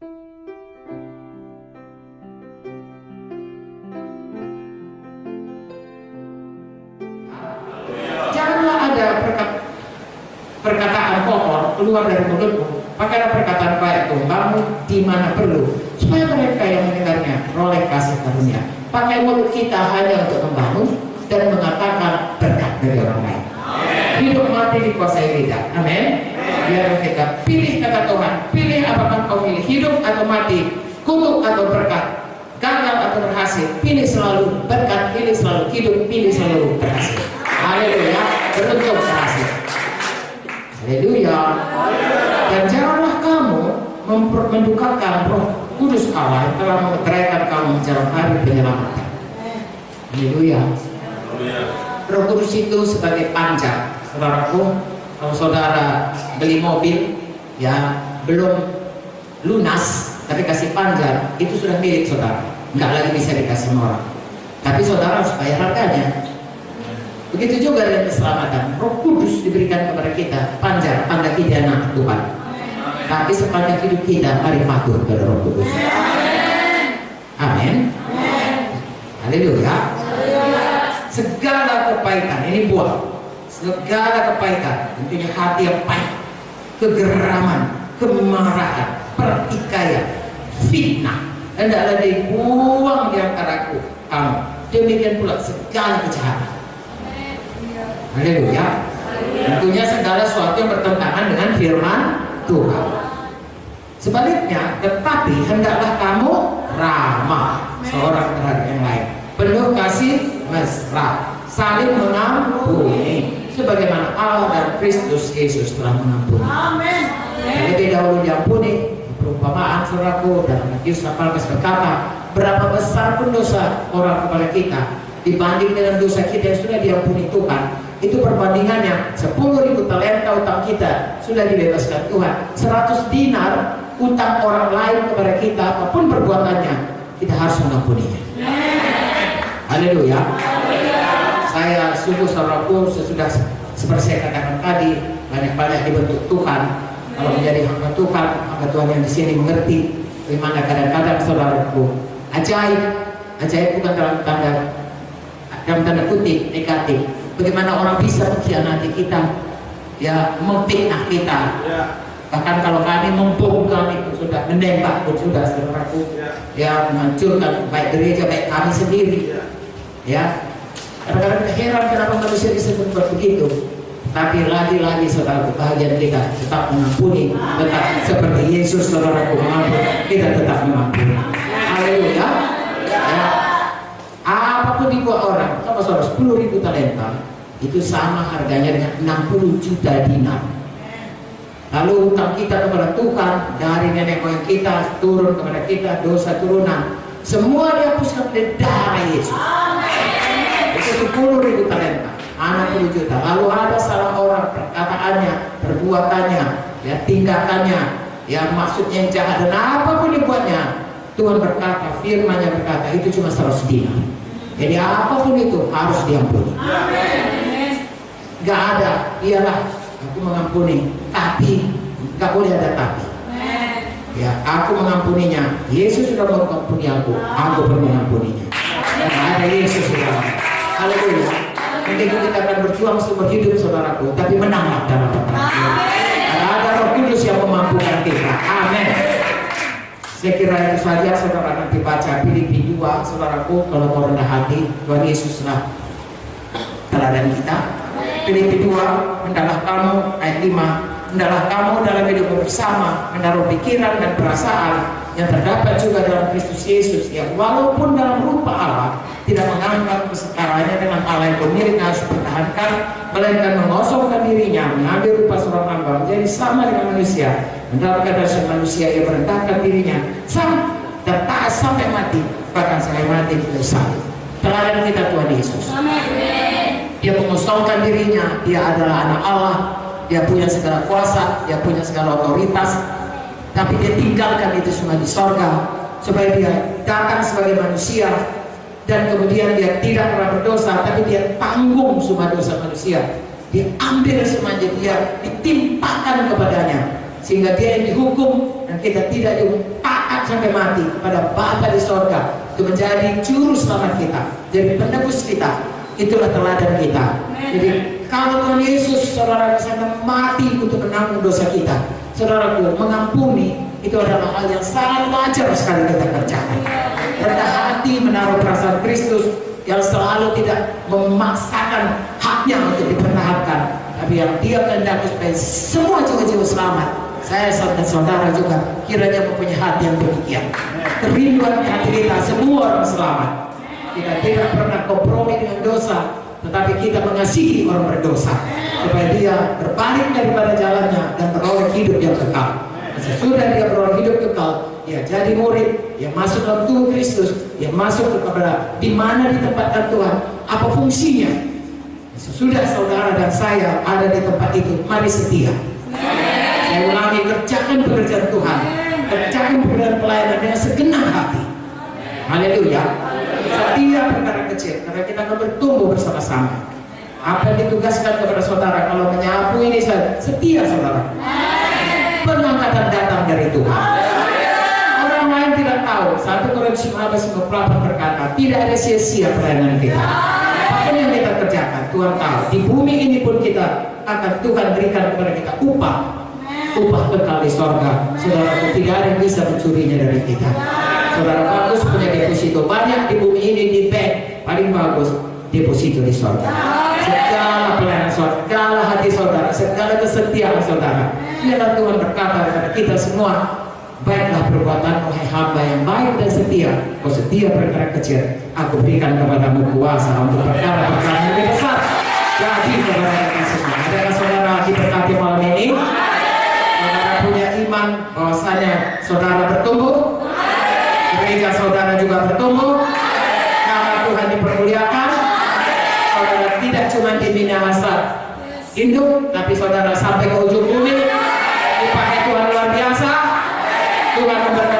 Janganlah ada perkataan kotor keluar dari mulutmu. Pakailah perkataan baik untukmu di mana perlu, supaya mereka yang mendengarnya roleh kasih karunia. Pakai mulut kita hanya untuk membangun dan mengatakan berkat dari orang lain. Hidup mati dikuasai lidah. Amin. Biar kita pilih kata Tuhan. Pilih apakah kau pilih hidup atau mati, kutuk atau berkat, gagal atau berhasil. Pilih selalu berkat, pilih selalu hidup, pilih selalu berhasil. Haleluya. Beruntung berhasil. Haleluya. Dan janganlah kamu mendukakan Roh Kudus Allah yang telah memeteraikan kamu menjelang hari penyelamatan. Haleluya. Roh Kudus itu sebagai panjang. Saudaraku, kalau saudara beli mobil ya belum lunas tapi kasih panjang, itu sudah milik saudara, nggak lagi bisa dikasih orang. Tapi saudara harus bayar harganya. Begitu juga dengan keselamatan. Roh Kudus diberikan kepada kita panjang, tanda kita anak Tuhan. Tapi sepanjang hidup kita mari patuh kepada Roh Kudus. Amin. Haleluya. Segala kepahitan ini buang. Segala kepahitan, tentunya hati yang pahit, kegeraman, kemarahan, pertikaian, fitnah, hendaklah dibuang di antara kamu. Demikian pula segala kejahatan. Haleluya. Tentunya segala sesuatu yang bertentangan dengan firman Tuhan. Sebaliknya, tetapi hendaklah kamu ramah seorang terhadap yang lain, penuh kasih mesra, saling mengampuni, sebagaimana Allah dan Kristus Yesus telah mengampuni. Amin. Jadi dahulu diampuni. Perumpamaan saudaraku dalam Matius 18 berkata, berapa besar pun dosa orang kepada kita dibanding dengan dosa kita yang sudah diampuni Tuhan, itu perbandingannya 10.000 talenta utang kita sudah dibebaskan Tuhan. 100 dinar utang orang lain kepada kita, apapun perbuatannya, kita harus mengampuninya. Haleluya. Saya sungguh saudaraku, sesudah seperti saya katakan tadi, banyak-banyak dibentuk Tuhan. Kalau menjadi hamba Tuhan yang di sini mengerti bagaimana kadang-kadang saudaraku ajaib bukan dalam tanda kutip negatif. Bagaimana orang bisa mengkhianati kita, ya memfitnah kita. Bahkan kalau kami membungkam itu sudah, menembak pun sudah saudaraku, ya menghancurkan baik gereja baik kami sendiri. Ya, kadang-kadang heran kenapa manusia bisa berbuat begitu. Tapi lagi-lagi saudaraku, bahagian kita tetap mengampuni, tetap seperti Yesus saudaraku mengampuni, kita tetap mengampuni. Haleluya. Ya. Apapun dibuat orang, sama saudara 10.000 talenta itu sama harganya dengan 60 juta dinar. Lalu utang kita kepada Tuhan dari nenek moyang kita turun kepada kita, dosa turunan, semua dihapuskan oleh darah Yesus. Itu 10.000 talenta, 60 juta. Lalu ada salah orang, perkataannya, perbuatannya, ya tindakannya, ya maksudnya yang jahat dan apapun dibuatnya, Tuhan berkata, firman-Nya berkata itu cuma 100 dinar. Jadi apapun itu harus diampuni. Gak ada, iyalah aku mengampuni, tapi gak boleh ada tapi. Ya, aku mengampuninya. Yesus sudah mengampuni aku perlu mengampuninya. Karena ada Yesus sudah. Haleluya. Mungkin kita akan berjuang seumur hidup saudaraku, tapi menanglah dalam peperangan. Ada Roh Kudus yang memampukan kita. Amin. Saya kira itu saja saudara nanti baca Filipi 2 saudaraku, kalau mau rendah hati, Tuhan Yesus telah teladan kita. Filipi 2, hendaklah kamu, ayat 5, hendaklah kamu dalam hidup bersama menaruh pikiran dan perasaan yang terdapat juga dalam Kristus Yesus, yang walaupun dalam rupa Allah tidak menganggap kesetaranya dengan Allah yang bermirip harus dipertahankan, melainkan mengosongkan dirinya, mengambil rupa seorang hamba, menjadi sama dengan manusia, mendapatkan dasar manusia, ia merendahkan dirinya dan taat sampai mati, bahkan sampai mati di salib. Teladan kita Tuhan Yesus. Dia mengosongkan dirinya, dia adalah anak Allah, dia punya segala kuasa, dia punya segala otoritas, tapi dia tinggalkan itu semua di sorga supaya dia datang sebagai manusia, dan kemudian dia tidak pernah berdosa, tapi dia tanggung semua dosa manusia. Dia ambil semuanya, dia ditimpakan kepadanya, sehingga dia yang dihukum dan kita tidak juga taat sampai mati kepada Bapa di sorga, itu menjadi juru selamat kita, jadi penebus kita. Itulah teladan kita. Jadi kalau Tuhan Yesus, saudara, sampai mati untuk menanggung dosa kita, saudaraku, mengampuni itu adalah hal yang sangat wajar sekali kita kerjakan. Rendah hati menaruh perasaan Kristus yang selalu tidak memaksakan haknya untuk dipertahankan, tapi yang dia kehendaki supaya semua jiwa-jiwa selamat. Saya dan saudara juga kiranya mempunyai hati yang demikian. Kerinduan hati kita semua orang selamat. Kita tidak pernah kompromi dengan dosa, tetapi kita mengasihi orang berdosa supaya dia berbalik daripada jalannya dan beroleh hidup yang kekal. Sesudah dia beroleh hidup kekal, dia jadi murid, dia masuk dalam tubuh Kristus, dia masuk kepada di mana ditempatkan Tuhan, apa fungsinya. Sesudah saudara dan saya ada di tempat itu, mari setia. Saya ulangi, kerjakan pekerjaan Tuhan, kerjakan pekerjaan pelayanan dengan segenap hati. Haleluya. Setia perkara kecil, karena kita akan bertumbuh bersama-sama. Apa yang ditugaskan kepada saudara, kalau menyapu ini saya setia saudara. Pengangkatan datang dari Tuhan. Orang lain tidak tahu. 1 Korintus 15:58 berkata, tidak ada sia-sia pelayanan kita. Apapun yang kita kerjakan, Tuhan tahu. Di bumi ini pun kita akan Tuhan berikan kepada kita upah kekal di sorga. Saudara, tidak ada yang bisa mencurinya dari kita. Saudara bagus punya deposito banyak di bumi ini, di bank paling bagus deposito di sorga. Segala pelayanan saudara, segala hati saudara, segala kesetiaan saudara, biarlah Tuhan berkata kepada kita semua, baiklah perbuatan wahai hamba yang baik dan setia. Kau setia perkara kecil, aku berikan kepadamu kuasa untuk perkara-perkara yang lebih besar. Jadi kepada kita semua, adakah saudara diberkati malam ini? Saudara punya iman bahwasanya saudara bertumbuh, gereja saudara juga bertumbuh, nama Tuhan dipermuliakan. Saudara tidak cuma di Minahasa Induk, tapi saudara sampai ke ujung bumi. Upahnya Tuhan luar biasa. Tuhan memberkati.